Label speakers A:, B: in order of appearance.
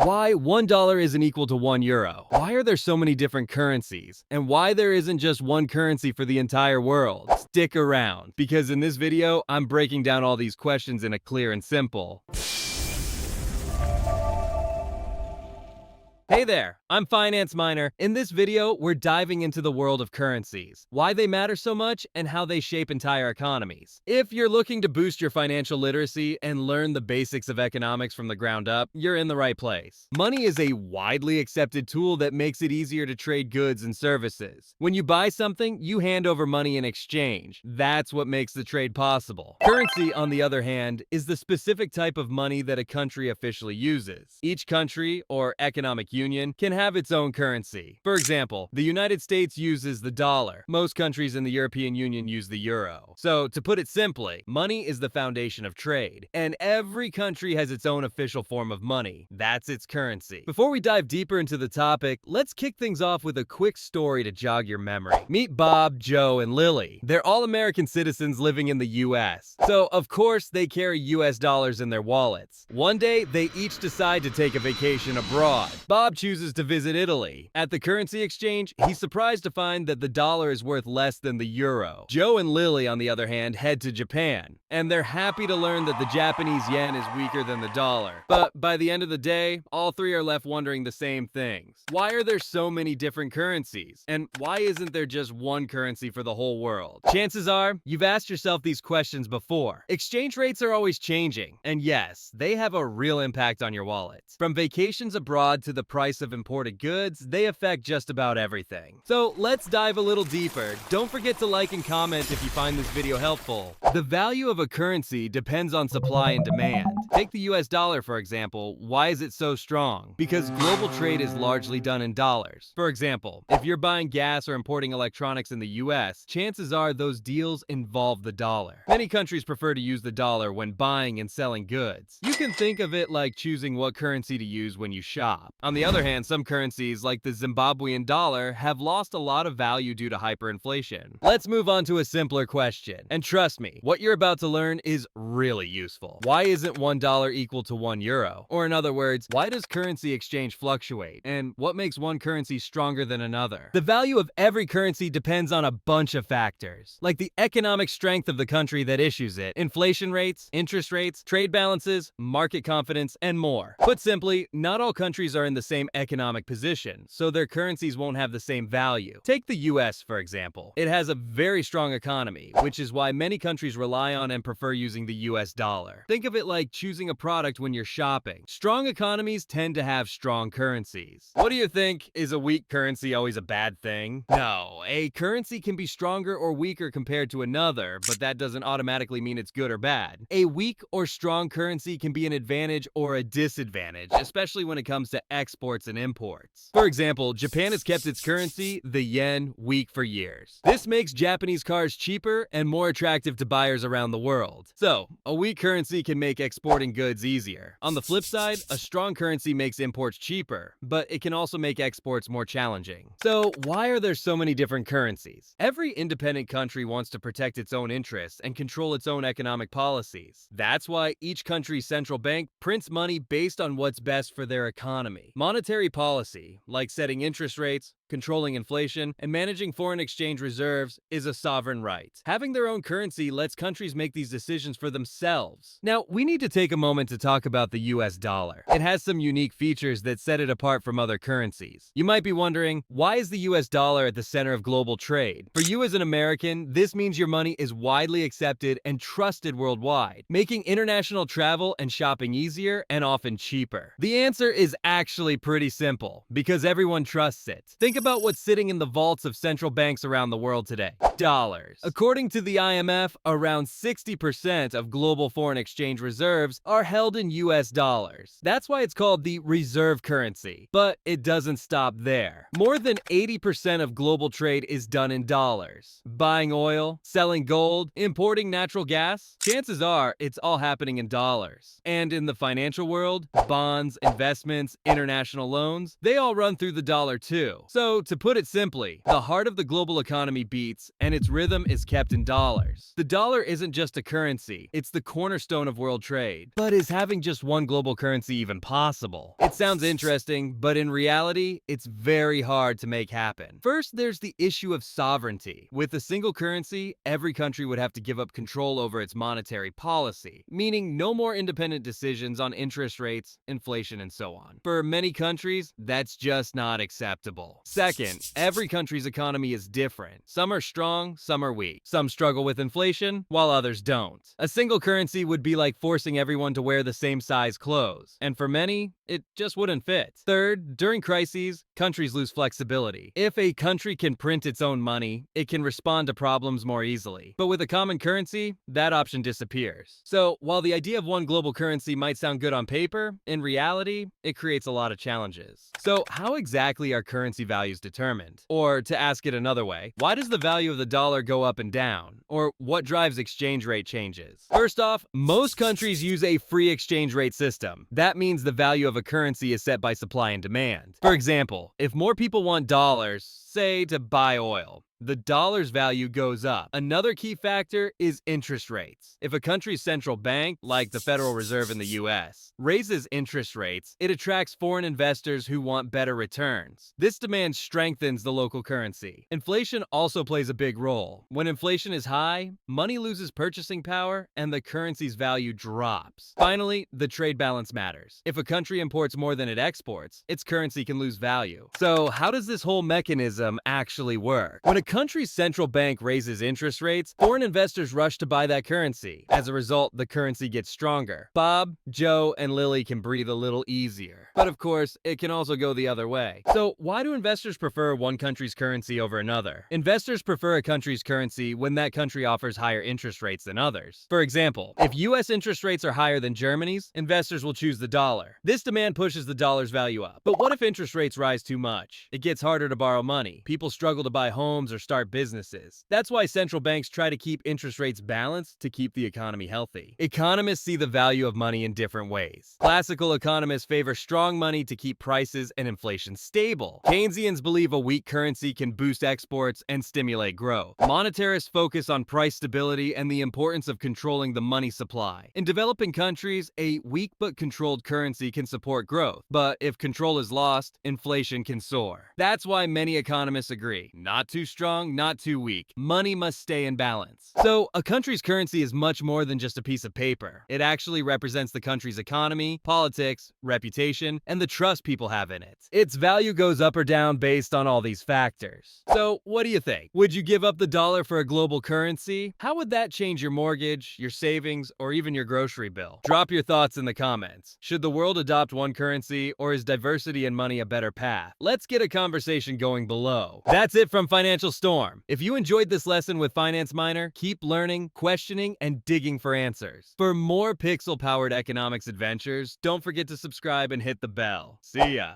A: Why $1 isn't equal to €1. Why are there so many different currencies? And why there isn't just one currency for the entire world? Stick around, because in this video, I'm breaking down all these questions in a clear and simple. Hey there, I'm Finance Miner. In this video, we're diving into the world of currencies, why they matter so much, and how they shape entire economies. If you're looking to boost your financial literacy and learn the basics of economics from the ground up, you're in the right place. Money is a widely accepted tool that makes it easier to trade goods and services. When you buy something, you hand over money in exchange. That's what makes the trade possible. Currency, on the other hand, is the specific type of money that a country officially uses. Each country, or economic union, can have its own currency. For example, the United States uses the dollar. Most countries in the European Union use the euro. So, to put it simply, money is the foundation of trade, and every country has its own official form of money. That's its currency. Before we dive deeper into the topic, let's kick things off with a quick story to jog your memory. Meet Bob, Joe, and Lily. They're all American citizens living in the US. So, of course, they carry US dollars in their wallets. One day, they each decide to take a vacation abroad. Bob chooses to visit Italy. At the currency exchange, he's surprised to find that the dollar is worth less than the euro. Joe and Lily, on the other hand, head to Japan, and they're happy to learn that the Japanese yen is weaker than the dollar. But by the end of the day, all three are left wondering the same things. Why are there so many different currencies? And why isn't there just one currency for the whole world? Chances are, you've asked yourself these questions before. Exchange rates are always changing, and yes, they have a real impact on your wallet. From vacations abroad to the price of imported goods, they affect just about everything. So let's dive a little deeper. Don't forget to like and comment if you find this video helpful. The value of a currency depends on supply and demand. Take the US dollar, for example. Why is it so strong? Because global trade is largely done in dollars. For example, if you're buying gas or importing electronics in the US, chances are those deals involve the dollar. Many countries prefer to use the dollar when buying and selling goods. You can think of it like choosing what currency to use when you shop. On the other hand, some currencies, like the Zimbabwean dollar, have lost a lot of value due to hyperinflation. Let's move on to a simpler question. And trust me, what you're about to learn is really useful. Why isn't $1 equal to €1? Or in other words, why does currency exchange fluctuate? And what makes one currency stronger than another? The value of every currency depends on a bunch of factors, like the economic strength of the country that issues it, inflation rates, interest rates, trade balances, market confidence, and more. Put simply, not all countries are in the same economic position, so their currencies won't have the same value. Take the US, for example. It has a very strong economy, which is why many countries rely on and prefer using the US dollar. Think of it like choosing a product when you're shopping. Strong economies tend to have strong currencies. What do you think? Is a weak currency always a bad thing? No, a currency can be stronger or weaker compared to another, but that doesn't automatically mean it's good or bad. A weak or strong currency can be an advantage or a disadvantage, especially when it comes to exports and imports. For example, Japan has kept its currency, the yen, weak for years. This makes Japanese cars cheaper and more attractive to buyers around the world. So, a weak currency can make exporting goods easier. On the flip side, a strong currency makes imports cheaper, but it can also make exports more challenging. So, why are there so many different currencies? Every independent country wants to protect its own interests and control its own economic policies. That's why each country's central bank prints money based on what's best for their economy. Monetary policy, like setting interest rates, controlling inflation, and managing foreign exchange reserves, is a sovereign right. Having their own currency lets countries make these decisions for themselves. Now, we need to take a moment to talk about the US dollar. It has some unique features that set it apart from other currencies. You might be wondering, why is the US dollar at the center of global trade? For you as an American, this means your money is widely accepted and trusted worldwide, making international travel and shopping easier and often cheaper. The answer is actually pretty simple, because everyone trusts it. Think about what's sitting in the vaults of central banks around the world today. Dollars. According to the IMF, around 60% of global foreign exchange reserves are held in US dollars. That's why it's called the reserve currency. But it doesn't stop there. More than 80% of global trade is done in dollars. Buying oil, selling gold, importing natural gas, chances are it's all happening in dollars. And in the financial world, bonds, investments, international loans, they all run through the dollar too. So, to put it simply, the heart of the global economy beats, and its rhythm is kept in dollars. The dollar isn't just a currency, it's the cornerstone of world trade. But is having just one global currency even possible? It sounds interesting, but in reality, it's very hard to make happen. First, there's the issue of sovereignty. With a single currency, every country would have to give up control over its monetary policy, meaning no more independent decisions on interest rates, inflation, and so on. For many countries, that's just not acceptable. Second, every country's economy is different. Some are strong, some are weak. Some struggle with inflation, while others don't. A single currency would be like forcing everyone to wear the same size clothes, and for many, it just wouldn't fit. Third, during crises, countries lose flexibility. If a country can print its own money, it can respond to problems more easily. But with a common currency, that option disappears. So, while the idea of one global currency might sound good on paper, in reality, it creates a lot of challenges. So, how exactly are currency values determined? Or, to ask it another way, why does the value of the dollar go up and down? Or, what drives exchange rate changes? First off, most countries use a free exchange rate system. That means the value of a currency is set by supply and demand. For example, if more people want dollars, say to buy oil, the dollar's value goes up. Another key factor is interest rates. If a country's central bank, like the Federal Reserve in the US, raises interest rates, it attracts foreign investors who want better returns. This demand strengthens the local currency. Inflation also plays a big role. When inflation is high, money loses purchasing power and the currency's value drops. Finally, the trade balance matters. If a country imports more than it exports, its currency can lose value. So, how does this whole mechanism actually work? When a country's central bank raises interest rates, foreign investors rush to buy that currency. As a result, the currency gets stronger. Bob, Joe, and Lily can breathe a little easier. But of course, it can also go the other way. So, why do investors prefer one country's currency over another? Investors prefer a country's currency when that country offers higher interest rates than others. For example, if US interest rates are higher than Germany's, investors will choose the dollar. This demand pushes the dollar's value up. But what if interest rates rise too much? It gets harder to borrow money. People struggle to buy homes or start businesses. That's why central banks try to keep interest rates balanced to keep the economy healthy. Economists see the value of money in different ways. Classical economists favor strong money to keep prices and inflation stable. Keynesians believe a weak currency can boost exports and stimulate growth. Monetarists focus on price stability and the importance of controlling the money supply. In developing countries, a weak but controlled currency can support growth. But if control is lost, inflation can soar. That's why many economists agree. Not too strong, not too weak. Money must stay in balance. So, a country's currency is much more than just a piece of paper. It actually represents the country's economy, politics, reputation, and the trust people have in it. Its value goes up or down based on all these factors. So, what do you think? Would you give up the dollar for a global currency? How would that change your mortgage, your savings, or even your grocery bill? Drop your thoughts in the comments. Should the world adopt one currency, or is diversity in money a better path? Let's get a conversation going below. That's it from Financial Storm. If you enjoyed this lesson with Finance Minor, keep learning, questioning, and digging for answers. For more pixel-powered economics adventures, don't forget to subscribe and hit the bell. See ya!